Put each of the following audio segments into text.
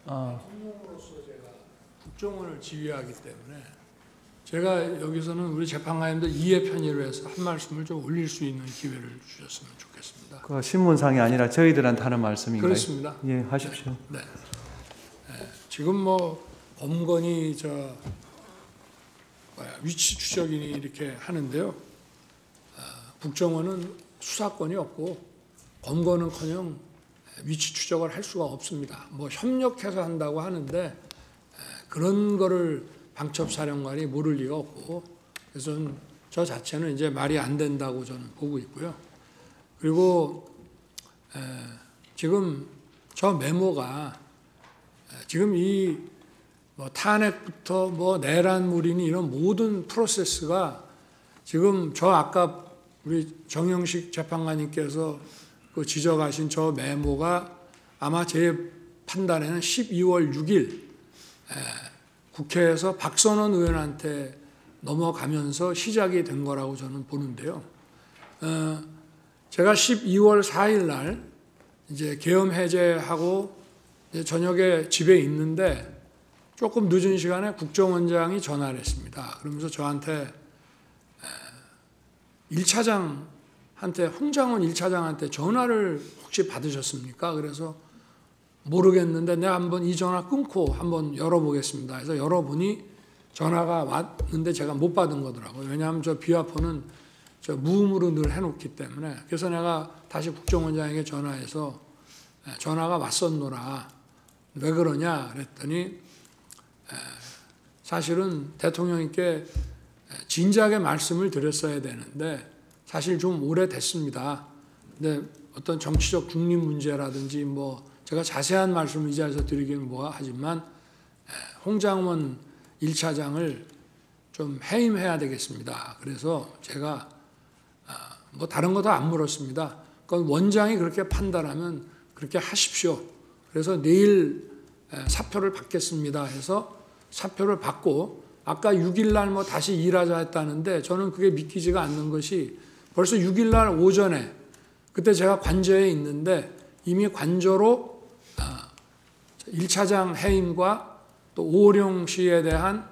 총무로서 제가 국정원을 지휘하기 때문에 제가 여기서는 우리 재판관님들 이해 편의로 해서 한 말씀을 좀 올릴 수 있는 기회를 주셨으면 좋겠습니다. 그 신문상이 아니라 저희들한테 하는 말씀인가요? 그렇습니다. 예, 하십시오. 네. 지금 뭐 범건이 위치 추적인이 이렇게 하는데요. 국정원은 수사권이 없고 범건은커녕 위치 추적을 할 수가 없습니다. 뭐 협력해서 한다고 하는데 그런 거를 방첩사령관이 모를 리가 없고, 그래서 저 자체는 이제 말이 안 된다고 저는 보고 있고요. 그리고 지금 저 메모가 지금 이 뭐 탄핵부터 뭐 내란물이니 이런 모든 프로세스가 지금 저 아까 우리 정영식 재판관님께서 그 지적하신 저 메모가 아마 제 판단에는 12월 6일 국회에서 박선원 의원한테 넘어가면서 시작이 된 거라고 저는 보는데요. 제가 12월 4일 날 이제 계엄 해제하고 이제 저녁에 집에 있는데 조금 늦은 시간에 국정원장이 전화를 했습니다. 그러면서 저한테 1차장한테 홍장원 1차장한테 전화를 혹시 받으셨습니까? 그래서 모르겠는데 내가 한번 이 전화 끊고 한번 열어보겠습니다. 그래서 열어보니 전화가 왔는데 제가 못 받은 거더라고요. 왜냐하면 저 비화폰은 저 무음으로 늘 해놓기 때문에. 그래서 내가 다시 국정원장에게 전화해서 전화가 왔었노라. 왜 그러냐 그랬더니 사실은 대통령님께 진작에 말씀을 드렸어야 되는데 사실 좀 오래됐습니다. 근데 어떤 정치적 중립 문제라든지 뭐 제가 자세한 말씀을 이 자리에서 드리기는 하지만 홍장원 1차장을 좀 해임해야 되겠습니다. 그래서 제가 뭐 다른 거 다 안 물었습니다. 그건 원장이 그렇게 판단하면 그렇게 하십시오. 그래서 내일 사표를 받겠습니다 해서 사표를 받고 아까 6일 날 뭐 다시 일하자 했다는데 저는 그게 믿기지가 않는 것이 벌써 6일 날 오전에 그때 제가 관저에 있는데 이미 관저로 1차장 해임과 또 오호령 씨에 대한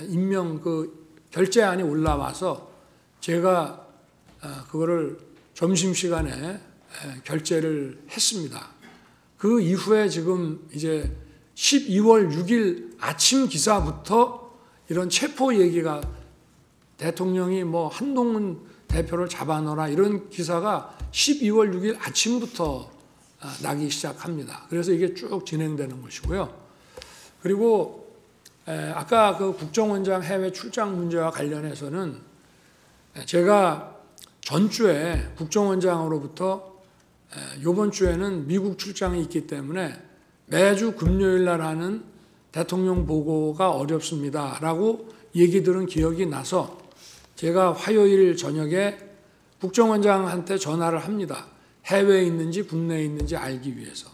임명 그 결재안이 올라와서 제가 그거를 점심시간에 결재를 했습니다. 그 이후에 지금 이제 12월 6일 아침 기사부터 이런 체포 얘기가 대통령이 뭐 한동훈 대표를 잡아넣어라 이런 기사가 12월 6일 아침부터 나기 시작합니다. 그래서 이게 쭉 진행되는 것이고요. 그리고 아까 그 국정원장 해외 출장 문제와 관련해서는 제가 전주에 국정원장으로부터 이번 주에는 미국 출장이 있기 때문에 매주 금요일 날 하는 대통령 보고가 어렵습니다 라고 얘기 들은 기억이 나서 제가 화요일 저녁에 국정원장한테 전화를 합니다. 해외에 있는지 국내에 있는지 알기 위해서.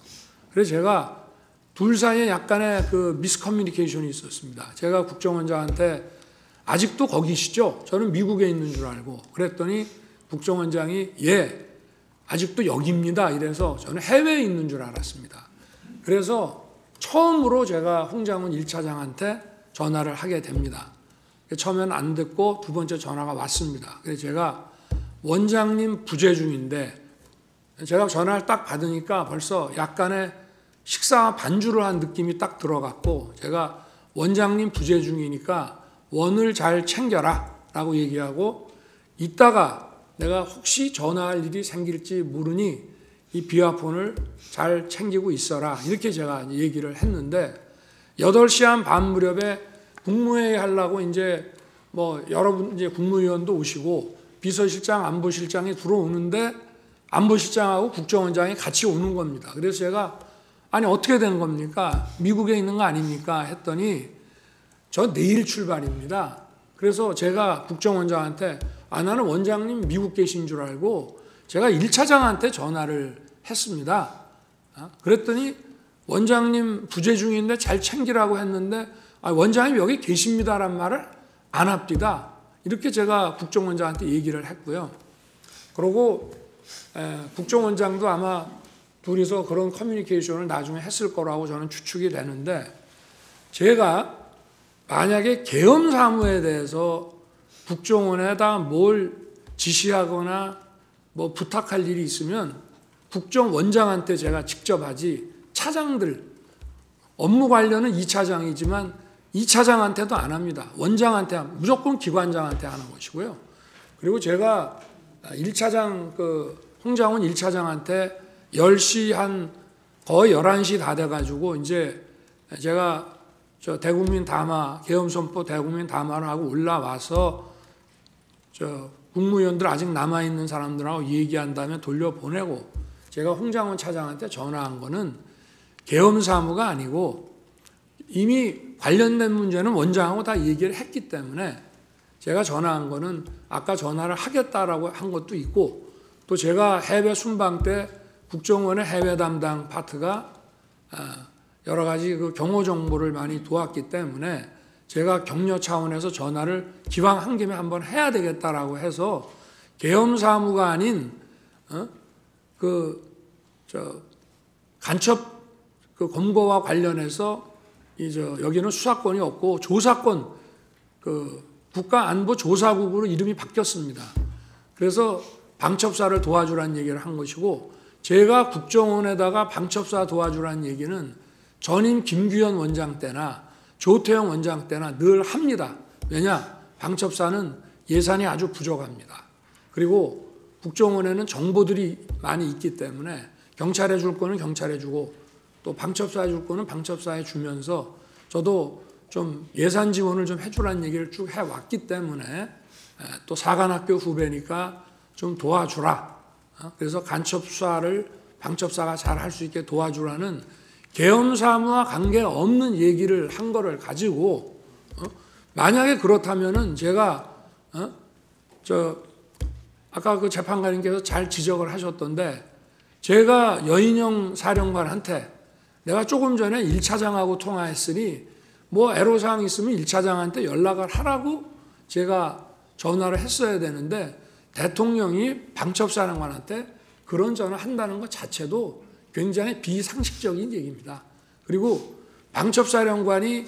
그래서 제가 둘 사이에 약간의 그 미스커뮤니케이션이 있었습니다. 제가 국정원장한테 아직도 거기시죠? 저는 미국에 있는 줄 알고 그랬더니 국정원장이 예, 아직도 여기입니다. 이래서 저는 해외에 있는 줄 알았습니다. 그래서 처음으로 제가 홍장훈 1차장한테 전화를 하게 됩니다. 처음에는 안 듣고 두 번째 전화가 왔습니다. 그래서 제가 원장님 부재 중인데 제가 전화를 딱 받으니까 벌써 약간의 식사 반주를 한 느낌이 딱 들어갔고 제가 원장님 부재 중이니까 원을 잘 챙겨라 라고 얘기하고 이따가 내가 혹시 전화할 일이 생길지 모르니 이 비화폰을 잘 챙기고 있어라 이렇게 제가 얘기를 했는데 8시 한 반 무렵에 국무회의 하려고 이제 뭐 여러분 이제 국무위원도 오시고 비서실장 안보실장이 들어오는데 안보실장하고 국정원장이 같이 오는 겁니다. 그래서 제가 아니 어떻게 되는 겁니까? 미국에 있는 거 아닙니까? 했더니 저 내일 출발입니다. 그래서 제가 국정원장한테 나는 원장님 미국 계신 줄 알고 제가 1차장한테 전화를 했습니다. 그랬더니 원장님 부재 중인데 잘 챙기라고 했는데 원장님 여기 계십니다란 말을 안 합니다. 이렇게 제가 국정원장한테 얘기를 했고요. 그리고 국정원장도 아마 둘이서 그런 커뮤니케이션을 나중에 했을 거라고 저는 추측이 되는데, 제가 만약에 계엄 사무에 대해서 국정원에다 뭘 지시하거나 뭐 부탁할 일이 있으면 국정원장한테 제가 직접 하지, 차장들 업무 관련은 2차장이지만 2차장한테도 안 합니다. 원장한테, 무조건 기관장한테 하는 것이고요. 그리고 제가 1차장 홍장훈 1차장한테 10시 거의 11시 다 돼가지고 이제 제가 저 대국민 담화, 계엄선포 대국민 담화를 하고 올라와서 저 국무위원들 아직 남아있는 사람들하고 얘기한 다음에 돌려보내고, 제가 홍장훈 차장한테 전화한 거는 계엄사무가 아니고 이미 관련된 문제는 원장하고 다 얘기를 했기 때문에 제가 전화한 거는 아까 전화를 하겠다라고 한 것도 있고, 또 제가 해외 순방 때 국정원의 해외 담당 파트가 여러 가지 그 경호 정보를 많이 도왔기 때문에 제가 격려 차원에서 전화를 기왕 한 김에 한번 해야 되겠다라고 해서 계엄 사무가 아닌 간첩 검거와 관련해서 여기는 수사권이 없고 조사권, 국가안보조사국으로 이름이 바뀌었습니다. 그래서 방첩사를 도와주라는 얘기를 한 것이고, 제가 국정원에다가 방첩사 도와주라는 얘기는 전임 김규현 원장 때나 조태영 원장 때나 늘 합니다. 왜냐? 방첩사는 예산이 아주 부족합니다. 그리고 국정원에는 정보들이 많이 있기 때문에 경찰에 줄 거는 경찰에 주고 또 방첩사에 줄 거는 방첩사에 주면서 저도 좀 예산 지원을 좀 해주라는 얘기를 쭉 해왔기 때문에 또 사관학교 후배니까 좀 도와주라. 그래서 간첩 수사를 방첩사가 잘 할 수 있게 도와주라는 계엄 사무와 관계없는 얘기를 한 거를 가지고 만약에 그렇다면은 제가 아까 그 재판관님께서 잘 지적을 하셨던데, 제가 여인영 사령관한테 내가 조금 전에 1차장하고 통화했으니 뭐 애로사항 있으면 1차장한테 연락을 하라고 제가 전화를 했어야 되는데, 대통령이 방첩사령관한테 그런 전화를 한다는 것 자체도 굉장히 비상식적인 얘기입니다. 그리고 방첩사령관이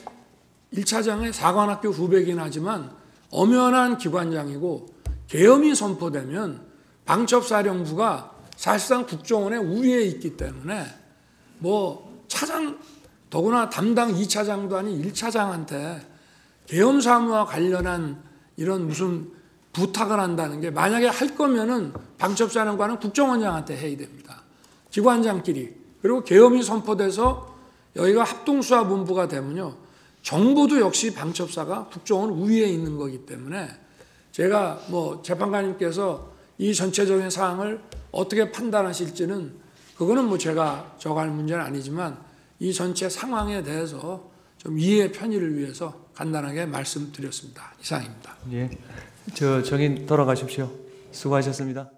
1차장의 사관학교 후배긴 하지만 엄연한 기관장이고, 계엄이 선포되면 방첩사령부가 사실상 국정원의 우위에 있기 때문에 뭐 차장, 더구나 담당 2차장도 아닌 1차장한테 계엄 사무와 관련한 이런 무슨 부탁을 한다는 게, 만약에 할 거면은 방첩사령관은 국정원장한테 해야 됩니다. 기관장끼리. 그리고 계엄이 선포돼서 여기가 합동수사본부가 되면요, 정보도 역시 방첩사가 국정원 우위에 있는 거기 때문에 제가 뭐 재판관님께서 이 전체적인 사항을 어떻게 판단하실지는 그거는 뭐 제가 정할 문제는 아니지만 이 전체 상황에 대해서 좀 이해의 편의를 위해서 간단하게 말씀드렸습니다. 이상입니다. 예, 저 정인 돌아가십시오. 수고하셨습니다.